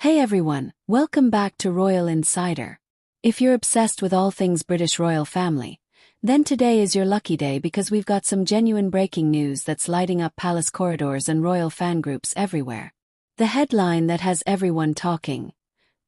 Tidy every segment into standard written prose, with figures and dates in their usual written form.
Hey everyone, welcome back to Royal Insider. If you're obsessed with all things British royal family, then today is your lucky day because we've got some genuine breaking news that's lighting up palace corridors and royal fan groups everywhere. The headline that has everyone talking.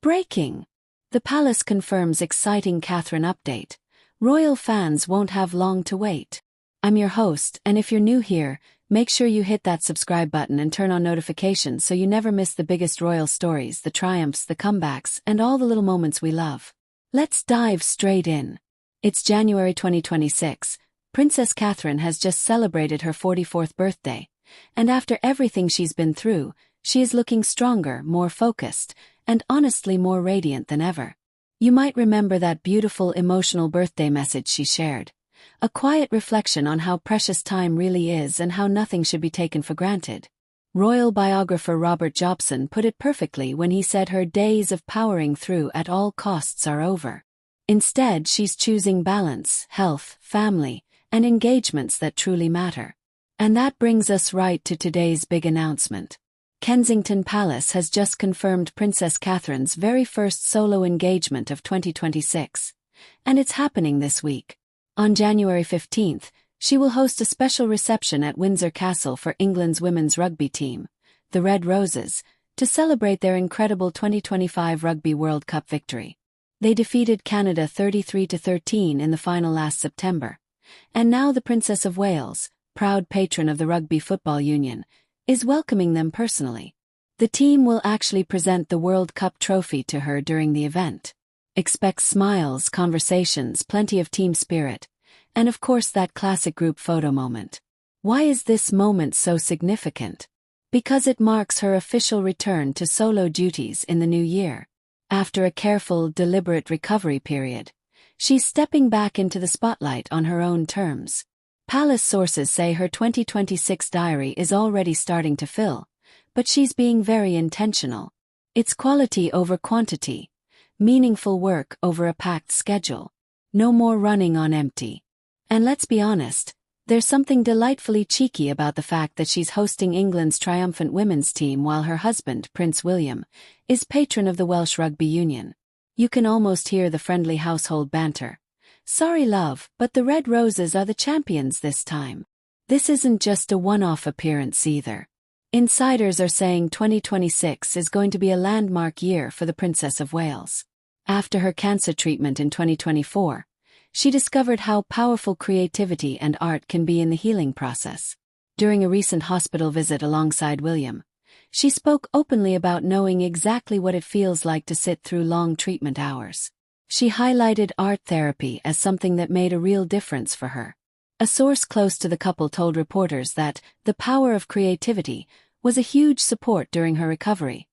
Breaking! The palace confirms exciting Catherine update. Royal fans won't have long to wait. I'm your host, and if you're new here, make sure you hit that subscribe button and turn on notifications so you never miss the biggest royal stories, the triumphs, the comebacks, and all the little moments we love. Let's dive straight in. It's January 2026. Princess Catherine has just celebrated her 44th birthday, and after everything she's been through, she is looking stronger, more focused, and honestly more radiant than ever. You might remember that beautiful, emotional birthday message she shared. A quiet reflection on how precious time really is and how nothing should be taken for granted. Royal biographer Robert Jobson put it perfectly when he said her days of powering through at all costs are over. Instead, she's choosing balance, health, family, and engagements that truly matter. And that brings us right to today's big announcement. Kensington Palace has just confirmed Princess Catherine's very first solo engagement of 2026. And it's happening this week. On January 15th, she will host a special reception at Windsor Castle for England's women's rugby team, the Red Roses, to celebrate their incredible 2025 Rugby World Cup victory. They defeated Canada 33-13 in the final last September. And now the Princess of Wales, proud patron of the Rugby Football Union, is welcoming them personally. The team will actually present the World Cup trophy to her during the event. Expect smiles, conversations, plenty of team spirit, and of course that classic group photo moment. Why is this moment so significant? Because it marks her official return to solo duties in the new year. After a careful, deliberate recovery period, she's stepping back into the spotlight on her own terms. Palace sources say her 2026 diary is already starting to fill, but she's being very intentional. It's quality over quantity. Meaningful work over a packed schedule. No more running on empty. And let's be honest, there's something delightfully cheeky about the fact that she's hosting England's triumphant women's team while her husband, Prince William, is patron of the Welsh Rugby Union. You can almost hear the friendly household banter. Sorry love, but the Red Roses are the champions this time. This isn't just a one-off appearance either. Insiders are saying 2026 is going to be a landmark year for the Princess of Wales. After her cancer treatment in 2024, she discovered how powerful creativity and art can be in the healing process. During a recent hospital visit alongside William, she spoke openly about knowing exactly what it feels like to sit through long treatment hours. She highlighted art therapy as something that made a real difference for her. A source close to the couple told reporters that the power of creativity was a huge support during her recovery,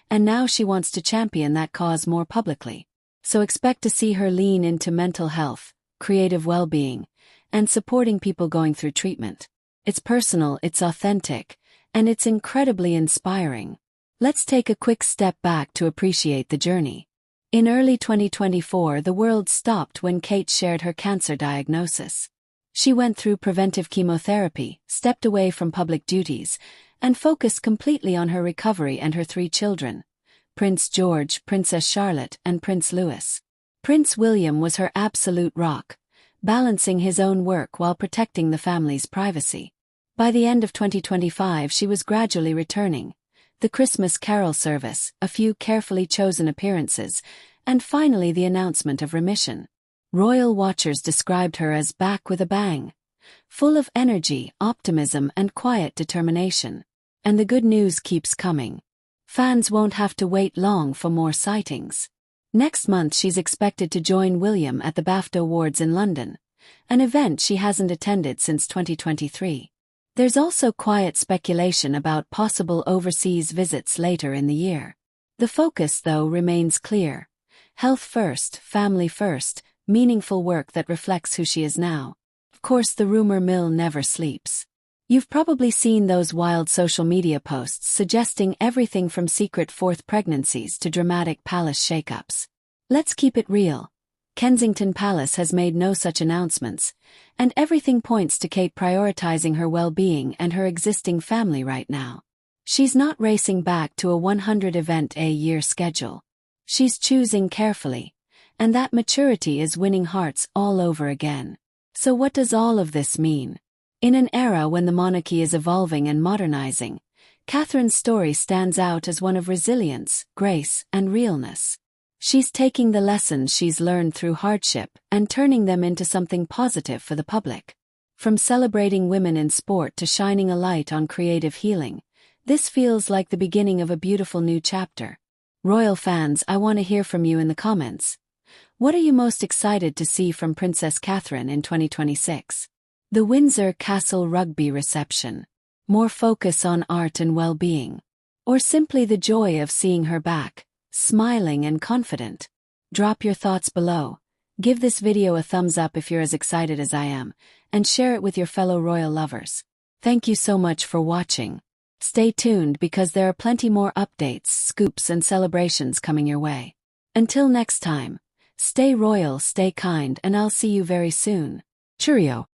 and now she wants to champion that cause more publicly. So expect to see her lean into mental health, creative well-being, and supporting people going through treatment. It's personal, it's authentic, and it's incredibly inspiring. Let's take a quick step back to appreciate the journey. In early 2024, the world stopped when Kate shared her cancer diagnosis. She went through preventive chemotherapy, stepped away from public duties, and focused completely on her recovery and her 3 children. Prince George, Princess Charlotte, and Prince Louis. Prince William was her absolute rock, balancing his own work while protecting the family's privacy. By the end of 2025 she was gradually returning. The Christmas carol service, a few carefully chosen appearances, and finally the announcement of remission. Royal watchers described her as back with a bang. Full of energy, optimism, and quiet determination. And the good news keeps coming. Fans won't have to wait long for more sightings. Next month she's expected to join William at the BAFTA Awards in London, an event she hasn't attended since 2023. There's also quiet speculation about possible overseas visits later in the year. The focus, though, remains clear. Health first, family first, meaningful work that reflects who she is now. Of course, the rumor mill never sleeps. You've probably seen those wild social media posts suggesting everything from secret 4th pregnancies to dramatic palace shakeups. Let's keep it real. Kensington Palace has made no such announcements, and everything points to Kate prioritizing her well-being and her existing family right now. She's not racing back to a 100-event-a-year schedule. She's choosing carefully, and that maturity is winning hearts all over again. So what does all of this mean? In an era when the monarchy is evolving and modernizing, Catherine's story stands out as one of resilience, grace, and realness. She's taking the lessons she's learned through hardship and turning them into something positive for the public. From celebrating women in sport to shining a light on creative healing, this feels like the beginning of a beautiful new chapter. Royal fans, I want to hear from you in the comments. What are you most excited to see from Princess Catherine in 2026? The Windsor Castle Rugby reception, more focus on art and well-being, or simply the joy of seeing her back, smiling and confident? Drop your thoughts below. Give this video a thumbs up if you're as excited as I am, and share it with your fellow royal lovers. Thank you so much for watching. Stay tuned because there are plenty more updates, scoops, and celebrations coming your way. Until next time, stay royal, stay kind, and I'll see you very soon. Cheerio.